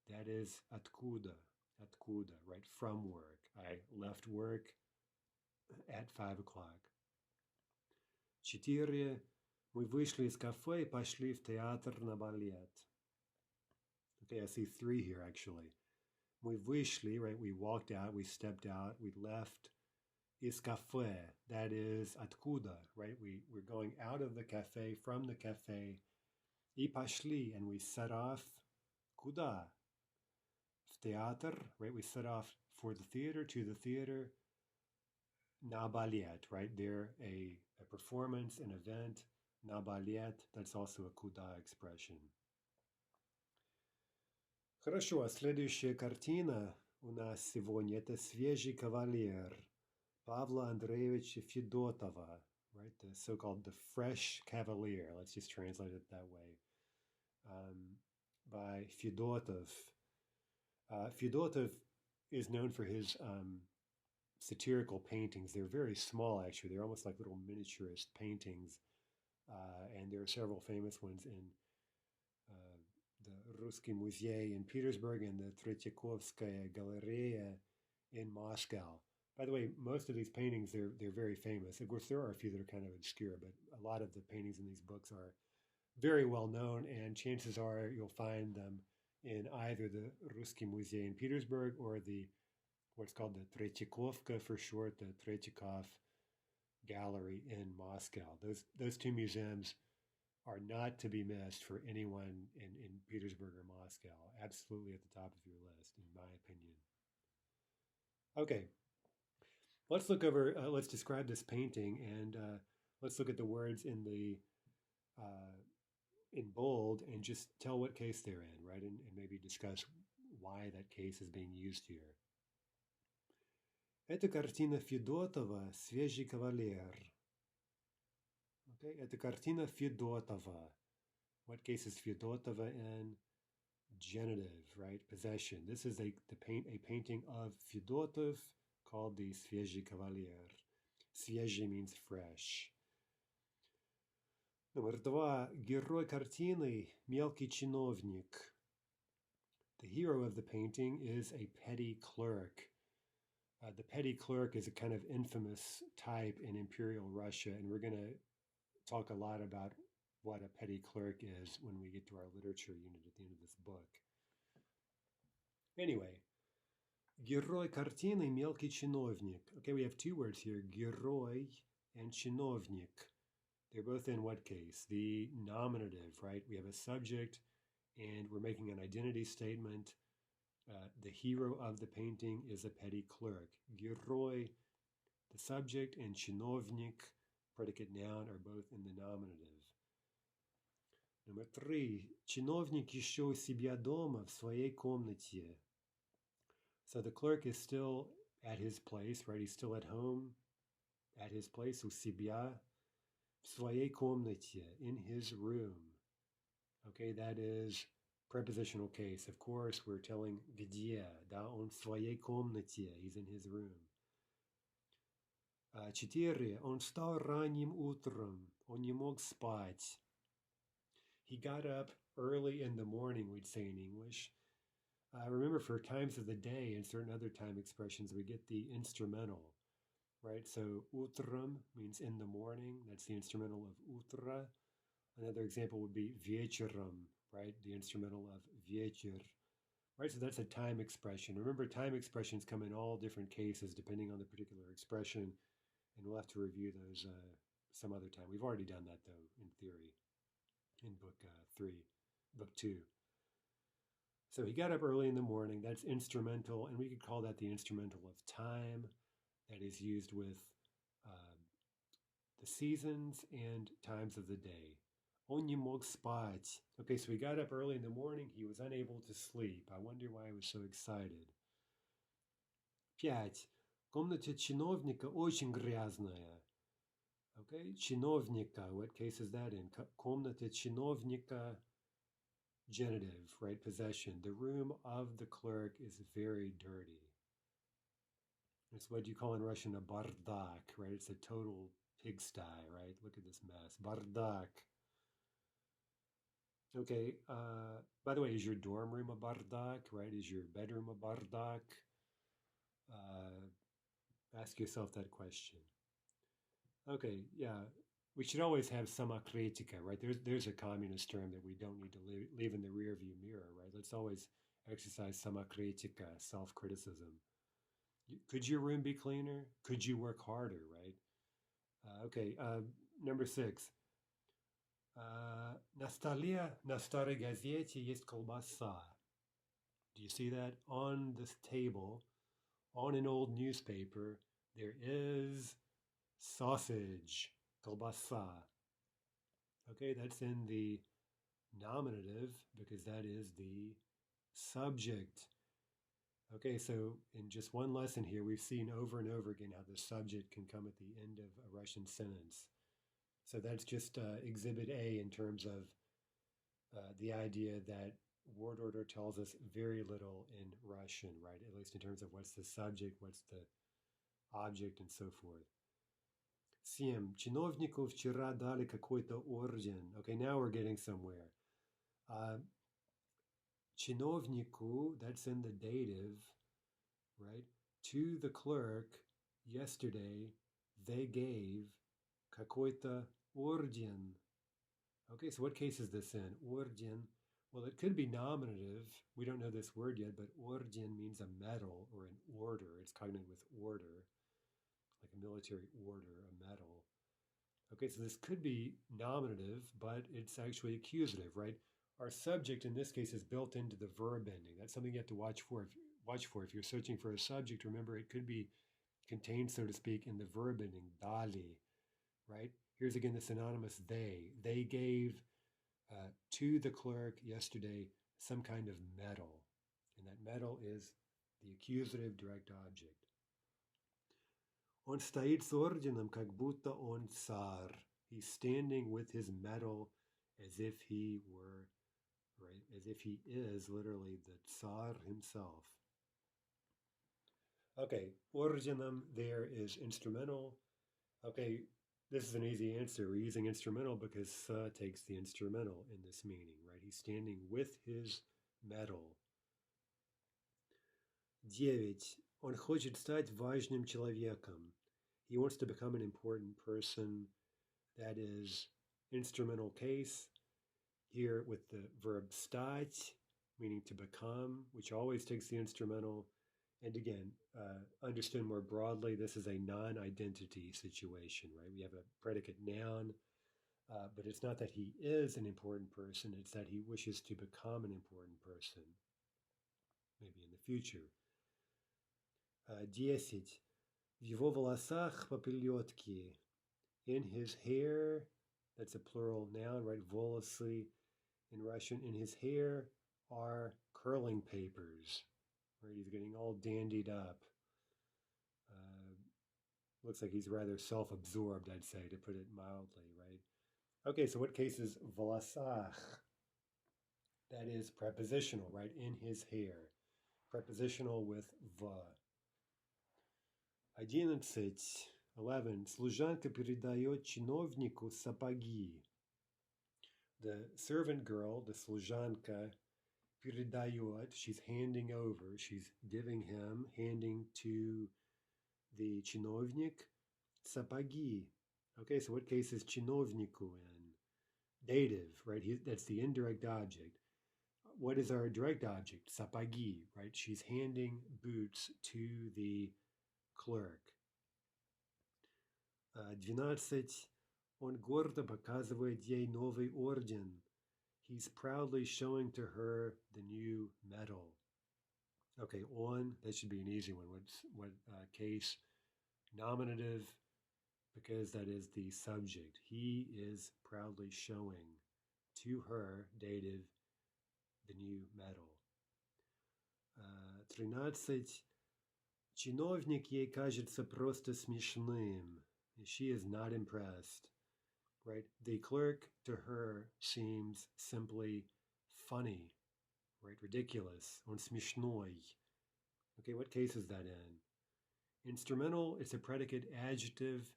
That is откуда, right? From work. I left work at 5 o'clock. 4. Мы вышли из кафе и пошли в театр на балет. Okay, I see 3 here actually. Мы вышли, right? We walked out, we stepped out, we left. Из кафе, that is откуда, right? We're going out of the cafe, from the cafe. И пошли, and we set off. Куда? В театр, right? We set off for the theater, to the theater. На балет, right? There, a performance, an event. На балет, that's also a куда expression. Хорошо, а следующая картина у нас сегодня это «Свежий кавалер» Павла Андреевича Федотова, right? The so-called The Fresh Cavalier, let's just translate it that way, by Fedotov. Fedotov is known for his satirical paintings. They're very small, actually. They're almost like little miniaturist paintings, and there are several famous ones in the Русский музей in Petersburg and the Tretyakovskaya Galeria in Moscow. By the way, most of these paintings, they're very famous. Of course, there are a few that are kind of obscure, but a lot of the paintings in these books are very well known, and chances are you'll find them in either the Русский музей in Petersburg or the what's called the Tretyakovka for short, the Tretyakov Gallery in Moscow. Those two museums are not to be missed for anyone in Petersburg or Moscow. Absolutely at the top of your list, in my opinion. Okay, let's look over, let's describe this painting, and let's look at the words in bold and just tell what case they're in, right? And maybe discuss why that case is being used here. Это картина Федотова «Свежий кавалер». Okay, это картина Федотова. What case is Федотова in? Genitive, right? Possession. This is a painting of Fedotov called the Свежий кавалер. Свежий means fresh. Number 2. Герой картины – мелкий чиновник. The hero of the painting is a petty clerk. The petty clerk is a kind of infamous type in Imperial Russia, and we're going to talk a lot about what a petty clerk is when we get to our literature unit at the end of this book. Anyway, герой картины мелкий чиновник. Okay, we have two words here, герой and чиновник. They're both in what case? The nominative, right? We have a subject and we're making an identity statement. The hero of the painting is a petty clerk. Герой, the subject, and чиновник, predicate noun, are both in the nominative. Number 3. Чиновник еще у себя дома в своей комнате. So the clerk is still at his place, right? He's still at home, at his place, у себя, в своей комнате, in his room. Okay, that is prepositional case. Of course, we're telling где, да, он в своей комнате, he's in his room. 4. Он встал ранним утром, он не мог спать. He got up early in the morning, we'd say in English. Remember, for times of the day and certain other time expressions, we get the instrumental, right? So утром means in the morning. That's the instrumental of утро. Another example would be вечером, right? The instrumental of вечер, right? So that's a time expression. Remember, time expressions come in all different cases depending on the particular expression, and we'll have to review those some other time. We've already done that, though, in theory, in book 2. So he got up early in the morning. That's instrumental, and we could call that the instrumental of time that is used with the seasons and times of the day. Он не мог спать. Okay, so he got up early in the morning. He was unable to sleep. I wonder why he was so excited. 5. Комната чиновника очень грязная. Okay, чиновника. What case is that in? Комната чиновника. Genitive, right? Possession. The room of the clerk is very dirty. It's what you call in Russian a bardак, right? It's a total pigsty, right? Look at this mess. Bardак. Okay, by the way, is your dorm room a bardак, right? Is your bedroom a bardак? Ask yourself that question. Okay, yeah. We should always have samakritika, right? There's a communist term that we don't need to leave in the rearview mirror, right? Let's always exercise samakritika, self-criticism. Could your room be cleaner? Could you work harder, right? Okay, number 6. На столе, на старой газете есть колбаса. Do you see that? On this table, on an old newspaper, there is sausage. Колбаса. Okay, that's in the nominative because that is the subject. Okay, so in just one lesson here, we've seen over and over again how the subject can come at the end of a Russian sentence. So that's just exhibit A in terms of the idea that word order tells us very little in Russian, right? At least in terms of what's the subject, what's the object, and so forth. 7. Чиновнику вчера дали какой-то орден. Okay, now we're getting somewhere. Чиновнику, that's in the dative, right? To the clerk, yesterday, they gave какой-то орден. Okay, so what case is this in? Орден. Well, it could be nominative. We don't know this word yet, but орден means a medal or an order. It's cognated with order, like a military order, a medal. Okay, so this could be nominative, but it's actually accusative, right? Our subject in this case is built into the verb ending. That's something you have to watch for. If you're searching for a subject, remember it could be contained, so to speak, in the verb ending, dali, right? Here's again the synonymous they. They gave to the clerk yesterday some kind of medal, and that medal is the accusative direct object. Он стоит с орденом, как будто он царь. He's standing with his medal as if he were, right, as if he is literally the Tsar himself. Okay, орденом there is instrumental. Okay, this is an easy answer. We're using instrumental because takes the instrumental in this meaning, right? He's standing with his medal. 9. Он хочет стать важным человеком. He wants to become an important person. That is instrumental case. Here with the verb stать, meaning to become, which always takes the instrumental. And again, understood more broadly, this is a non-identity situation, right? We have a predicate noun, but it's not that he is an important person, it's that he wishes to become an important person, maybe in the future. 10. В его волосах попельотки. In his hair, that's a plural noun, right? Волосы in Russian. In his hair are curling papers, right? He's getting all dandied up. Looks like he's rather self-absorbed, I'd say, to put it mildly, right? Okay, so what case is волосах? That is prepositional, right? In his hair. Prepositional with v. 11. Служанка передает чиновнику сапоги. The servant girl, the служанка, передает, she's handing over, she's giving him, handing to the чиновник сапоги. Okay, so what case is чиновнику in? Dative, right? That's the indirect object. What is our direct object? Сапоги, right? She's handing boots to the clerk. 12. Он гордо показывает ей новый орден. He's proudly showing to her the new medal. Okay, on, that should be an easy one. What case? Nominative, because that is the subject. He is proudly showing to her, dative, the new medal. 13. Чиновник ей кажется просто смешным. She is not impressed, right? The clerk to her seems simply funny, right? Ridiculous. Он смешной. Okay, what case is that in? Instrumental, it's a predicate adjective,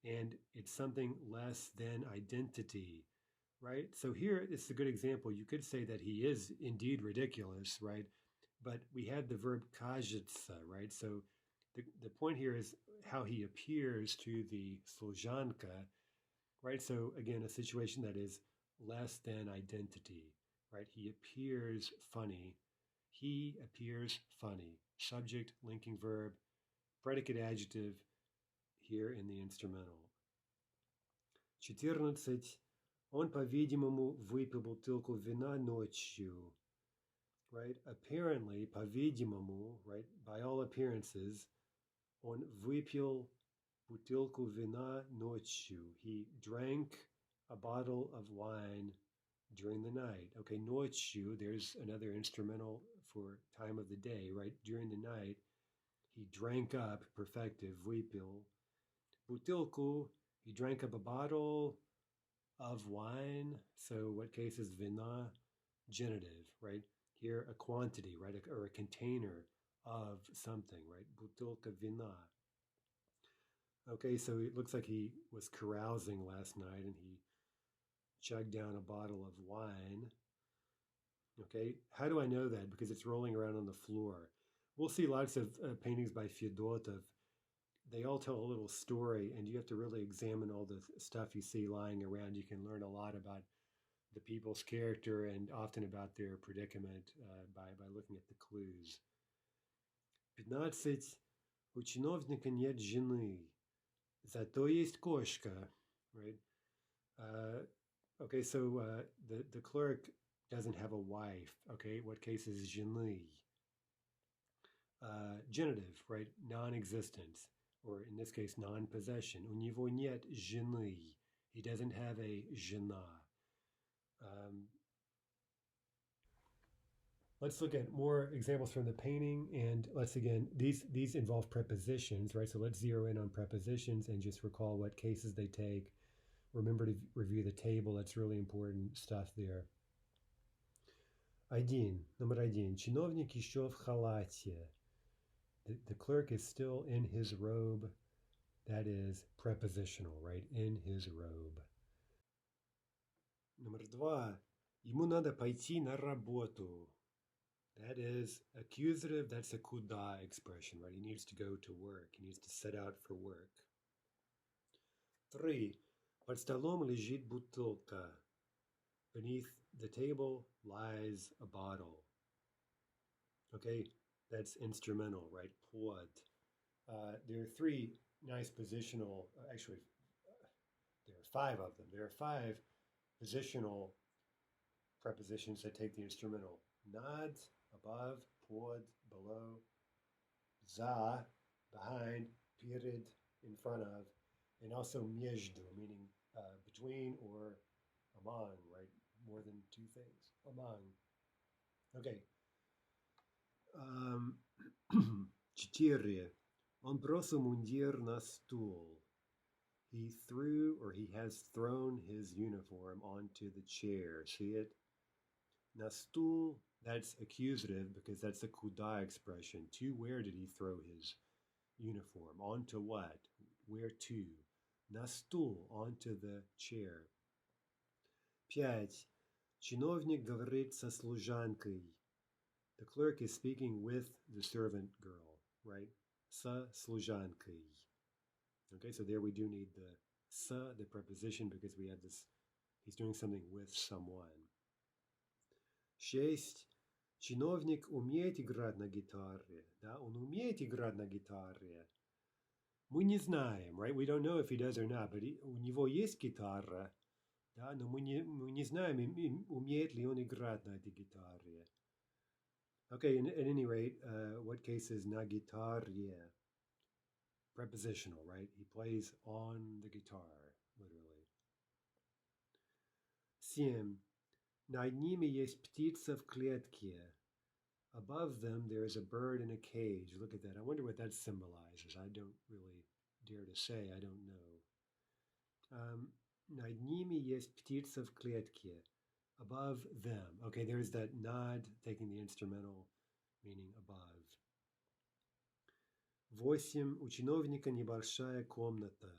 and it's something less than identity, right? So here, it's a good example. You could say that he is indeed ridiculous, right? But we have the verb кажется, right? So the point here is how he appears to the служанка, right? So again, a situation that is less than identity, right? He appears funny. He appears funny. Subject, linking verb, predicate adjective here in the instrumental. 14. Он, по-видимому, выпил бутылку вина ночью. Right? Apparently, по-видимому, right? By all appearances, он выпил бутылку вина ночью. He drank a bottle of wine during the night. Okay, ночью, there's another instrumental for time of the day, right? During the night, he drank up, perfective, выпил. Бутылку, he drank up a bottle of wine. So what case is вина? Genitive, right? Here, a quantity, right? Or a container of something, right? Бутылка вина. Okay, so it looks like he was carousing last night and he chugged down a bottle of wine. Okay, how do I know that? Because it's rolling around on the floor. We'll see lots of paintings by Fedotov. They all tell a little story, and you have to really examine all the stuff you see lying around. You can learn a lot about the people's character and often about their predicament by looking at the clues. 15. У чиновника нет жены. Зато есть кошка, right? Okay, so the clerk doesn't have a wife. Okay, what case is жены? Genitive, right? Non-existence, or in this case, non-possession. У него нет жены. He doesn't have a жена. Let's look at more examples from the painting, and let's again, these involve prepositions, right? So let's zero in on prepositions and just recall what cases they take. Remember to review the table, that's really important stuff there. Номер один. Чиновник еще в халате. The clerk is still in his robe. That is prepositional, right? In his robe. Номер два. Ему надо пойти на работу. That is accusative. That's a kuda expression, right? He needs to go to work. He needs to set out for work. 3. Под столом лежит бутылка. Beneath the table lies a bottle. Okay, that's instrumental, right? Pod. There are 3 nice positional, actually, there are 5 of them. There are 5 positional prepositions that take the instrumental. Nad, above, pod, below, za, behind, перед, in front of, and also между, meaning between or among, right? More than 2 things. Among. Okay. 4. Он бросил мундир на стул. He threw or he has thrown his uniform onto the chair. See it? Na stool, that's accusative because that's a kuda expression. To where did he throw his uniform? Onto what? Where to? На стул, onto the chair. 5. Чиновник говорит со служанкой. The clerk is speaking with the servant girl, right? Sa служанкой. Okay, so there we do need the sa, the preposition, because we have this, he's doing something with someone. 6. Чиновник умеет играть на гитаре. Да, он умеет играть на гитаре. Мы не знаем, right? We don't know if he does or not, but у него есть гитара, да, но мы не знаем, умеет ли он играть на этой гитаре. Okay, at any rate, what case is на гитаре? Prepositional, right? He plays on the guitar, literally. 7. Над ними есть птица в клетке. Above them, there is a bird in a cage. Look at that. I wonder what that symbolizes. I don't really dare to say. I don't know. Над ними есть птица в клетке. Above them. Okay, there's that nod taking the instrumental, meaning above. 8. У чиновника небольшая комната.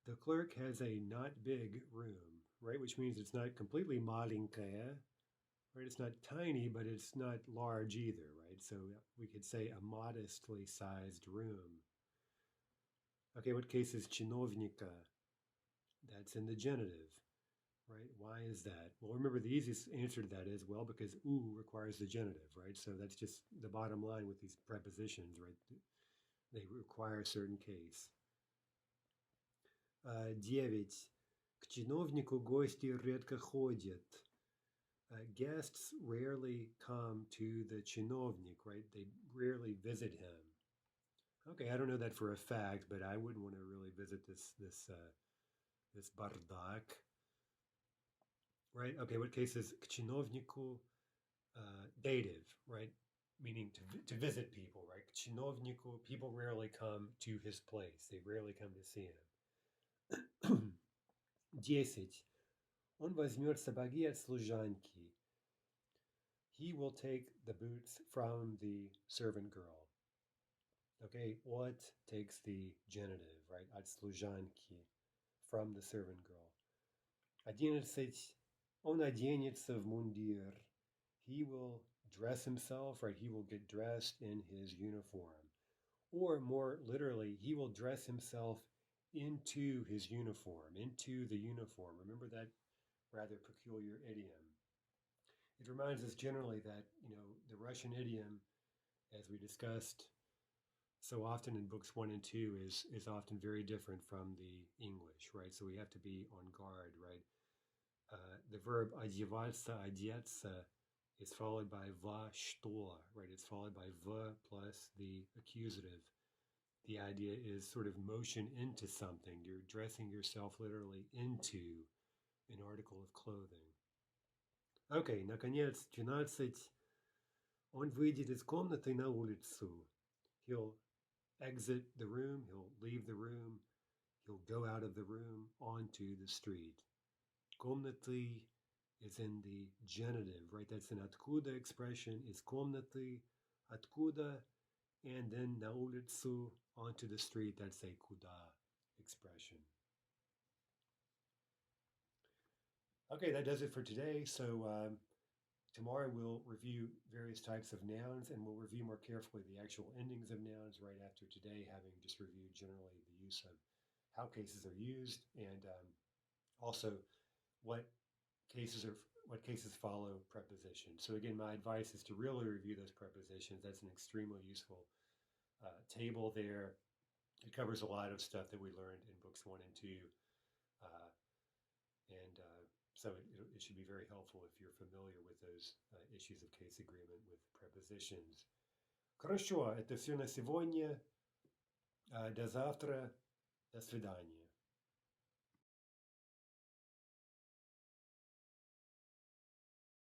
The clerk has a not big room, right? Which means it's not completely маленькая, right? It's not tiny, but it's not large either, right? So we could say a modestly sized room. Okay, what case is чиновника? That's in the genitive, right? Why is that? Well, remember the easiest answer to that is, well, because u requires the genitive, right? So that's just the bottom line with these prepositions, right? They require a certain case. 9. К чиновнику гости редко ходят. Guests rarely come to the chinovnik, right? They rarely visit him. Okay, I don't know that for a fact, but I wouldn't want to really visit this bardak, right? Okay, what case is к чиновнику? Dative, right? Meaning to visit people, right? К чиновнику, people rarely come to his place. They rarely come to see him. 10. Он возьмет сапоги от служанки. He will take the boots from the servant girl. Okay, what takes the genitive, right? От служанки, from the servant girl. 11. Он оденется в мундир. He will dress himself, right? He will get dressed in his uniform. Or more literally, he will dress himself into his uniform, into the uniform. Remember that rather peculiar idiom. It reminds us generally that, the Russian idiom, as we discussed so often in books 1 and 2, is often very different from the English, right? So we have to be on guard, right? The verb одеваться, одеться is followed by va что, right? It's followed by v plus the accusative. The idea is sort of motion into something. You're dressing yourself literally into an article of clothing. Okay, наконец, 12. Он выйдет из комнаты на улицу. He'll exit the room, he'll leave the room, he'll go out of the room onto the street. Комнаты is in the genitive, right? That's an откуда expression. Is комнаты, откуда, and then на улицу, onto the street. That's a куда expression. Okay, that does it for today. So Tomorrow we'll review various types of nouns, and we'll review more carefully the actual endings of nouns right after today, having just reviewed generally the use of how cases are used, and also what what cases follow prepositions. So again, my advice is to really review those prepositions. That's an extremely useful table there. It covers a lot of stuff that we learned in books 1 and 2. So it should be very helpful if you're familiar with those issues of case agreement with prepositions. Хорошо, это все на сегодня. До завтра. До свидания.